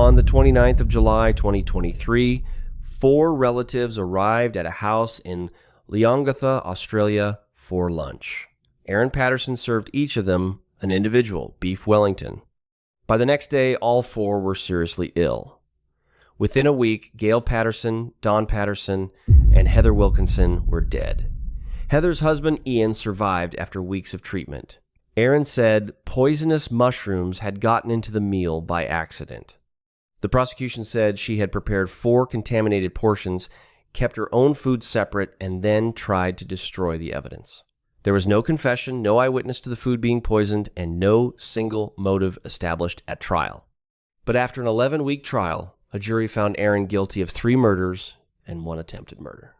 On the 29th of July, 2023, 4 relatives arrived at a house in Leongatha, Australia, for lunch. Erin Patterson served each of them an individual, Beef Wellington. By the next day, all 4 were seriously ill. Within a week, Gail Patterson, Don Patterson, and Heather Wilkinson were dead. Heather's husband, Ian, survived after weeks of treatment. Erin said poisonous mushrooms had gotten into the meal by accident. The prosecution said she had prepared 4 contaminated portions, kept her own food separate, and then tried to destroy the evidence. There was no confession, no eyewitness to the food being poisoned, and no single motive established at trial. But after an 11-week trial, a jury found Erin guilty of 3 murders and 1 attempted murder.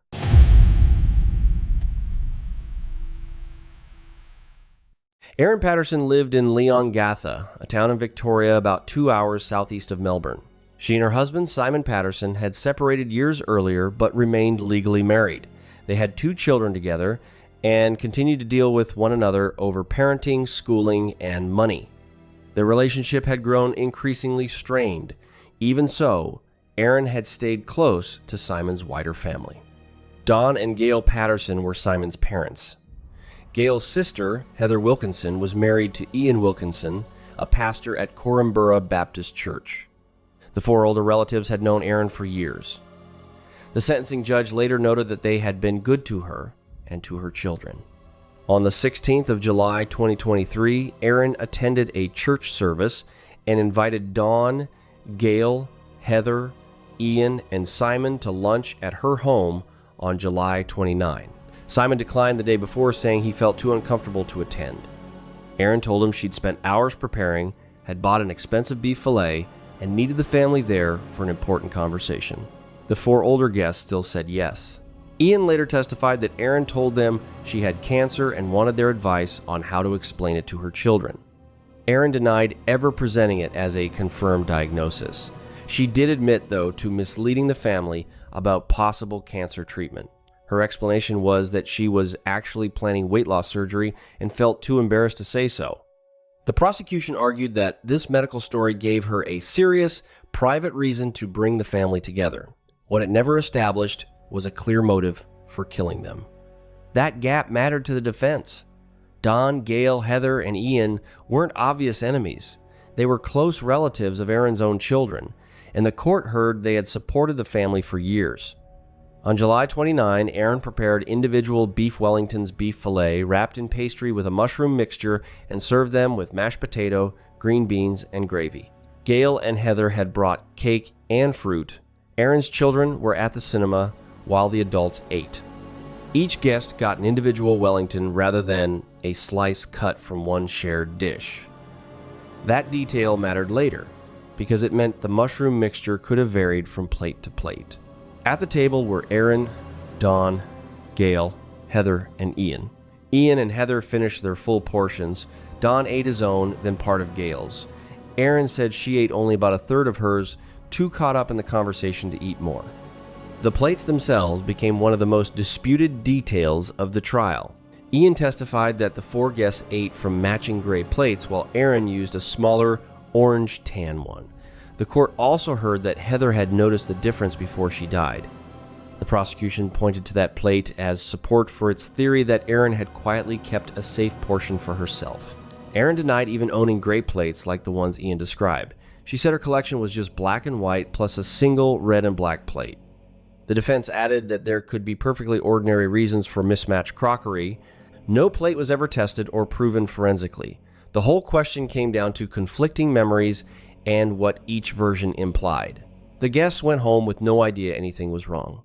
Erin Patterson lived in Leongatha, a town in Victoria about 2 hours southeast of Melbourne. She and her husband, Simon Patterson, had separated years earlier but remained legally married. They had 2 children together and continued to deal with one another over parenting, schooling, and money. Their relationship had grown increasingly strained. Even so, Erin had stayed close to Simon's wider family. Don and Gail Patterson were Simon's parents. Gail's sister, Heather Wilkinson, was married to Ian Wilkinson, a pastor at Corumburra Baptist Church. The 4 older relatives had known Erin for years. The sentencing judge later noted that they had been good to her and to her children. On the 16th of July, 2023, Erin attended a church service and invited Don, Gail, Heather, Ian, and Simon to lunch at her home on July 29. Simon declined the day before, saying he felt too uncomfortable to attend. Erin told him she'd spent hours preparing, had bought an expensive beef fillet, and needed the family there for an important conversation. The 4 older guests still said yes. Ian later testified that Erin told them she had cancer and wanted their advice on how to explain it to her children. Erin denied ever presenting it as a confirmed diagnosis. She did admit, though, to misleading the family about possible cancer treatment. Her explanation was that she was actually planning weight loss surgery and felt too embarrassed to say so. The prosecution argued that this medical story gave her a serious, private reason to bring the family together. What it never established was a clear motive for killing them. That gap mattered to the defense. Don, Gail, Heather, and Ian weren't obvious enemies. They were close relatives of Erin's own children, and the court heard they had supported the family for years. On July 29, Erin prepared individual Beef Wellington's beef fillet wrapped in pastry with a mushroom mixture and served them with mashed potato, green beans, and gravy. Gail and Heather had brought cake and fruit. Erin's children were at the cinema while the adults ate. Each guest got an individual Wellington rather than a slice cut from one shared dish. That detail mattered later because it meant the mushroom mixture could have varied from plate to plate. At the table were Erin, Don, Gail, Heather, and Ian. Ian and Heather finished their full portions. Don ate his own, then part of Gail's. Erin said she ate only about a third of hers, too caught up in the conversation to eat more. The plates themselves became one of the most disputed details of the trial. Ian testified that the 4 guests ate from matching gray plates while Erin used a smaller orange tan one. The court also heard that Heather had noticed the difference before she died. The prosecution pointed to that plate as support for its theory that Erin had quietly kept a safe portion for herself. Erin denied even owning gray plates like the ones Ian described. She said her collection was just black and white plus a single red and black plate. The defense added that there could be perfectly ordinary reasons for mismatched crockery. No plate was ever tested or proven forensically. The whole question came down to conflicting memories and what each version implied. The guests went home with no idea anything was wrong.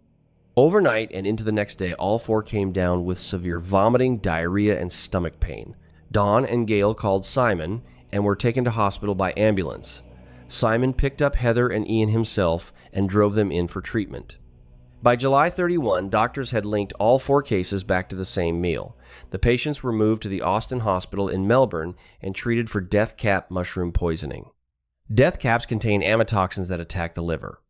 Overnight and into the next day, all 4 came down with severe vomiting, diarrhea, and stomach pain. Don and Gail called Simon and were taken to hospital by ambulance. Simon picked up Heather and Ian himself and drove them in for treatment. By July 31, doctors had linked all 4 cases back to the same meal. The patients were moved to the Austin Hospital in Melbourne and treated for death cap mushroom poisoning. Death caps contain amatoxins that attack the liver.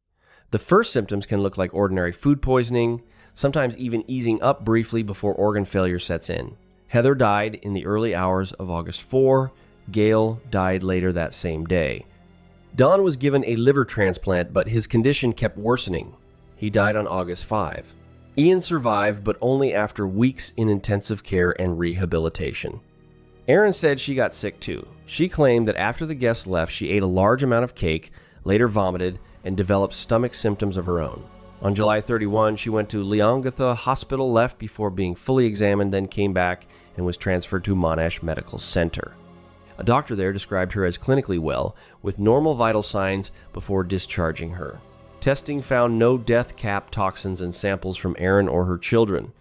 The first symptoms can look like ordinary food poisoning, sometimes even easing up briefly before organ failure sets in. Heather died in the early hours of August 4. Gail died later that same day. Don was given a liver transplant, but his condition kept worsening. He died on August 5. Ian survived, but only after weeks in intensive care and rehabilitation. Erin said she got sick too. She claimed that after the guests left, she ate a large amount of cake, later vomited, and developed stomach symptoms of her own. On July 31, she went to Leongatha Hospital, left before being fully examined, then came back and was transferred to Monash Medical Center. A doctor there described her as clinically well, with normal vital signs before discharging her. Testing found no death cap toxins in samples from Erin or her children.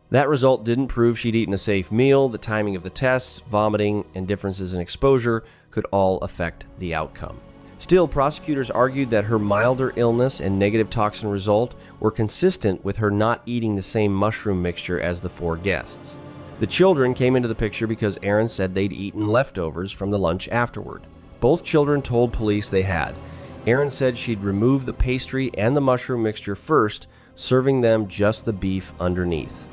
That result didn't prove she'd eaten a safe meal. The timing of the tests, vomiting, and differences in exposure could all affect the outcome. Still, prosecutors argued that her milder illness and negative toxin result were consistent with her not eating the same mushroom mixture as the 4 guests. The children came into the picture because Erin said they'd eaten leftovers from the lunch afterward. Both children told police they had. Erin said she'd remove the pastry and the mushroom mixture first, serving them just the beef underneath.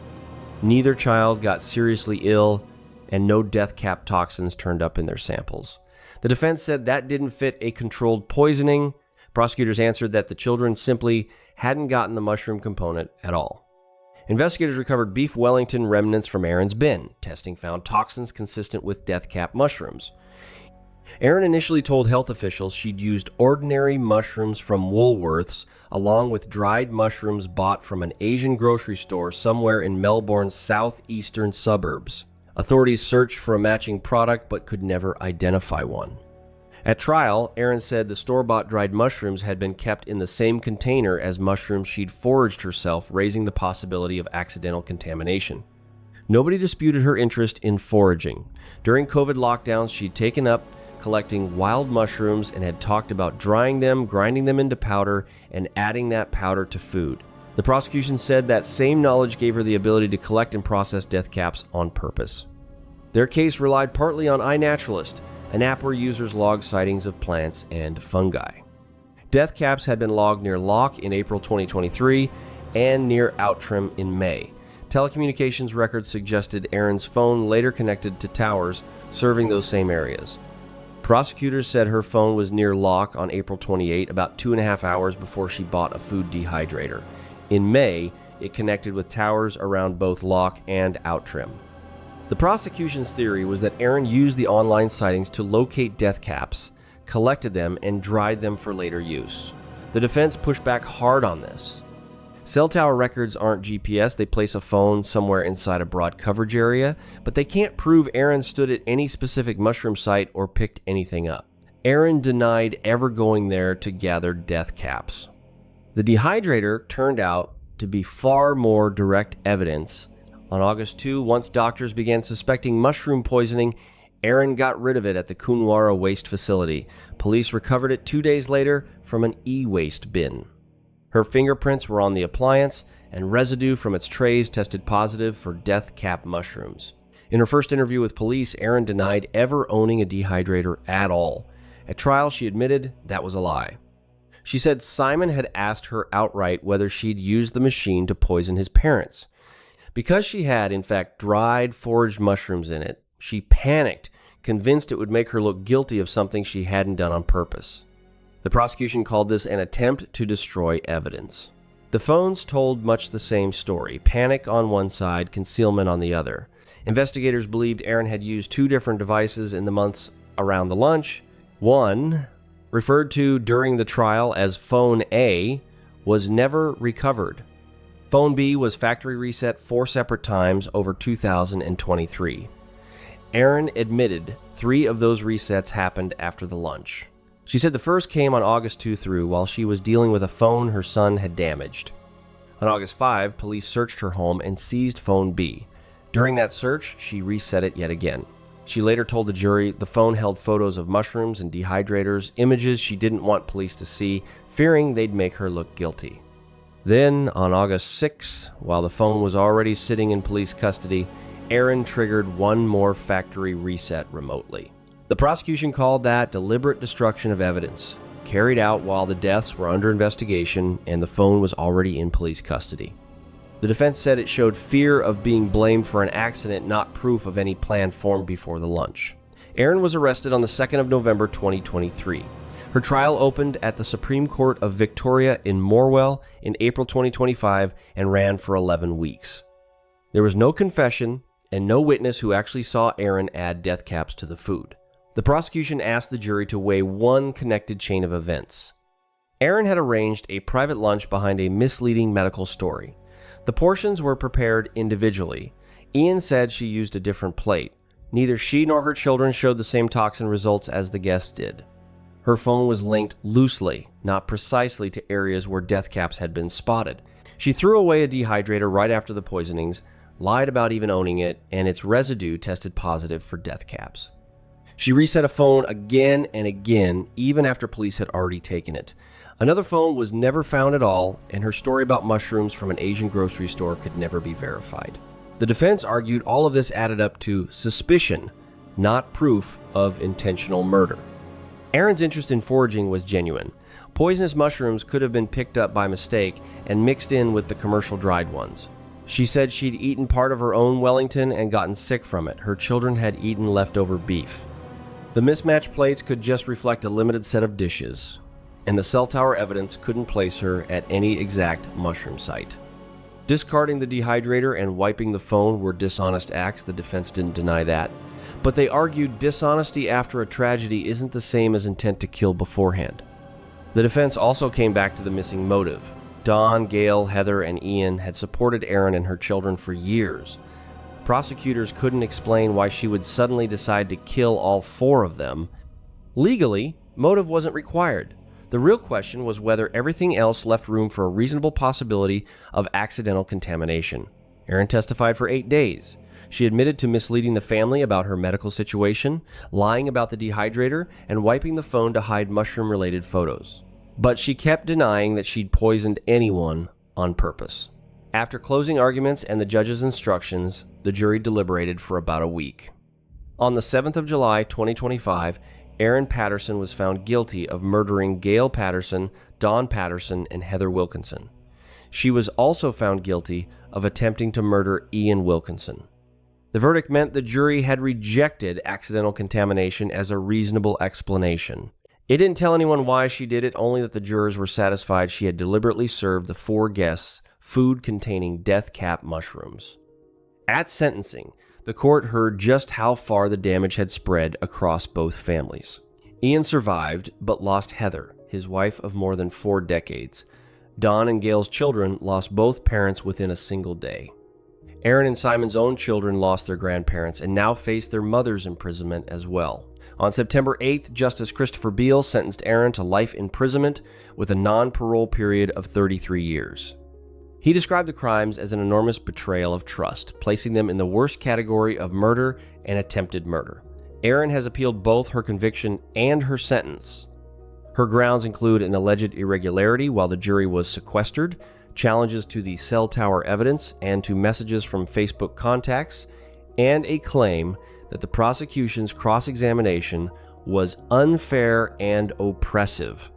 Neither child got seriously ill, and no death cap toxins turned up in their samples. The defense said that didn't fit a controlled poisoning. Prosecutors answered that the children simply hadn't gotten the mushroom component at all. Investigators recovered Beef Wellington remnants from Erin's bin. Testing found toxins consistent with death cap mushrooms. Erin initially told health officials she'd used ordinary mushrooms from Woolworths along with dried mushrooms bought from an Asian grocery store somewhere in Melbourne's southeastern suburbs. Authorities searched for a matching product but could never identify one. At trial, Erin said the store-bought dried mushrooms had been kept in the same container as mushrooms she'd foraged herself, raising the possibility of accidental contamination. Nobody disputed her interest in foraging. During COVID lockdowns, she'd taken up collecting wild mushrooms and had talked about drying them, grinding them into powder, and adding that powder to food. The prosecution said that same knowledge gave her the ability to collect and process death caps on purpose. Their case relied partly on iNaturalist, an app where users log sightings of plants and fungi. Death caps had been logged near Loch in April 2023 and near Outram in May. Telecommunications records suggested Erin's phone later connected to towers serving those same areas. Prosecutors said her phone was near Loch on April 28, about 2.5 hours before she bought a food dehydrator. In May, it connected with towers around both Loch and Outram. The prosecution's theory was that Erin used the online sightings to locate death caps, collected them, and dried them for later use. The defense pushed back hard on this. Cell tower records aren't GPS. They place a phone somewhere inside a broad coverage area, but they can't prove Erin stood at any specific mushroom site or picked anything up. Erin denied ever going there to gather death caps. The dehydrator turned out to be far more direct evidence. On August 2, once doctors began suspecting mushroom poisoning, Erin got rid of it at the Coonawarra waste facility. Police recovered it 2 days later from an e-waste bin. Her fingerprints were on the appliance, and residue from its trays tested positive for death cap mushrooms. In her first interview with police, Erin denied ever owning a dehydrator at all. At trial, she admitted that was a lie. She said Simon had asked her outright whether she'd used the machine to poison his parents. Because she had, in fact, dried, foraged mushrooms in it, she panicked, convinced it would make her look guilty of something she hadn't done on purpose. The prosecution called this an attempt to destroy evidence. The phones told much the same story: panic on one side, concealment on the other. Investigators believed Erin had used 2 different devices in the months around the lunch. One, referred to during the trial as Phone A, was never recovered. Phone B was factory reset 4 separate times over 2023. Erin admitted 3 of those resets happened after the lunch. She said the first came on August 2 through while she was dealing with a phone her son had damaged. On August 5, police searched her home and seized Phone B. During that search, she reset it yet again. She later told the jury the phone held photos of mushrooms and dehydrators, images she didn't want police to see, fearing they'd make her look guilty. Then, on August 6, while the phone was already sitting in police custody, Erin triggered one more factory reset remotely. The prosecution called that deliberate destruction of evidence, carried out while the deaths were under investigation and the phone was already in police custody. The defense said it showed fear of being blamed for an accident, not proof of any plan formed before the lunch. Erin was arrested on the 2nd of November 2023. Her trial opened at the Supreme Court of Victoria in Morwell in April 2025 and ran for 11 weeks. There was no confession and no witness who actually saw Erin add death caps to the food. The prosecution asked the jury to weigh one connected chain of events. Erin had arranged a private lunch behind a misleading medical story. The portions were prepared individually. Ian said she used a different plate. Neither she nor her children showed the same toxin results as the guests did. Her phone was linked loosely, not precisely to areas where death caps had been spotted. She threw away a dehydrator right after the poisonings, lied about even owning it, and its residue tested positive for death caps. She reset a phone again and again, even after police had already taken it. Another phone was never found at all, and her story about mushrooms from an Asian grocery store could never be verified. The defense argued all of this added up to suspicion, not proof of intentional murder. Erin's interest in foraging was genuine. Poisonous mushrooms could have been picked up by mistake and mixed in with the commercial dried ones. She said she'd eaten part of her own Wellington and gotten sick from it. Her children had eaten leftover beef. The mismatched plates could just reflect a limited set of dishes, and the cell tower evidence couldn't place her at any exact mushroom site. Discarding the dehydrator and wiping the phone were dishonest acts. The defense didn't deny that. But they argued dishonesty after a tragedy isn't the same as intent to kill beforehand. The defense also came back to the missing motive. Don, Gail, Heather, and Ian had supported Erin and her children for years. Prosecutors couldn't explain why she would suddenly decide to kill all four of them. Legally, motive wasn't required. The real question was whether everything else left room for a reasonable possibility of accidental contamination. Erin testified for 8 days. She admitted to misleading the family about her medical situation, lying about the dehydrator, and wiping the phone to hide mushroom-related photos. But she kept denying that she'd poisoned anyone on purpose. After closing arguments and the judge's instructions, the jury deliberated for about a week. On the 7th of July, 2025, Erin Patterson was found guilty of murdering Gail Patterson, Don Patterson, and Heather Wilkinson. She was also found guilty of attempting to murder Ian Wilkinson. The verdict meant the jury had rejected accidental contamination as a reasonable explanation. It didn't tell anyone why she did it, only that the jurors were satisfied she had deliberately served the four guests food containing death cap mushrooms. At sentencing, the court heard just how far the damage had spread across both families. Ian survived, but lost Heather, his wife of more than 4 decades. Don and Gail's children lost both parents within a single day. Erin and Simon's own children lost their grandparents and now face their mother's imprisonment as well. On September 8th, Justice Christopher Beale sentenced Erin to life imprisonment with a non-parole period of 33 years. He described the crimes as an enormous betrayal of trust, placing them in the worst category of murder and attempted murder. Erin has appealed both her conviction and her sentence. Her grounds include an alleged irregularity while the jury was sequestered, challenges to the cell tower evidence and to messages from Facebook contacts, and a claim that the prosecution's cross-examination was unfair and oppressive.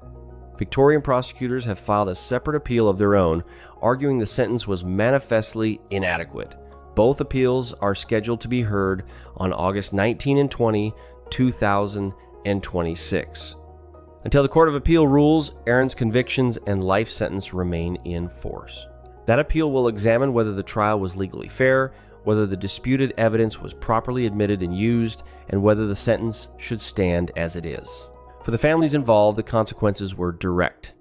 Victorian prosecutors have filed a separate appeal of their own, arguing the sentence was manifestly inadequate. Both appeals are scheduled to be heard on August 19 and 20, 2026. Until the Court of Appeal rules, Erin's convictions and life sentence remain in force. That appeal will examine whether the trial was legally fair, whether the disputed evidence was properly admitted and used, and whether the sentence should stand as it is. For the families involved, the consequences were direct.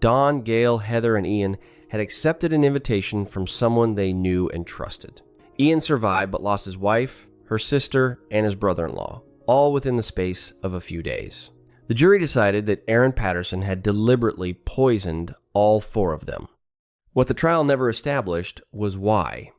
Don, Gail, Heather, and Ian had accepted an invitation from someone they knew and trusted. Ian survived but lost his wife, her sister, and his brother-in-law, all within the space of a few days. The jury decided that Erin Patterson had deliberately poisoned all four of them. What the trial never established was why.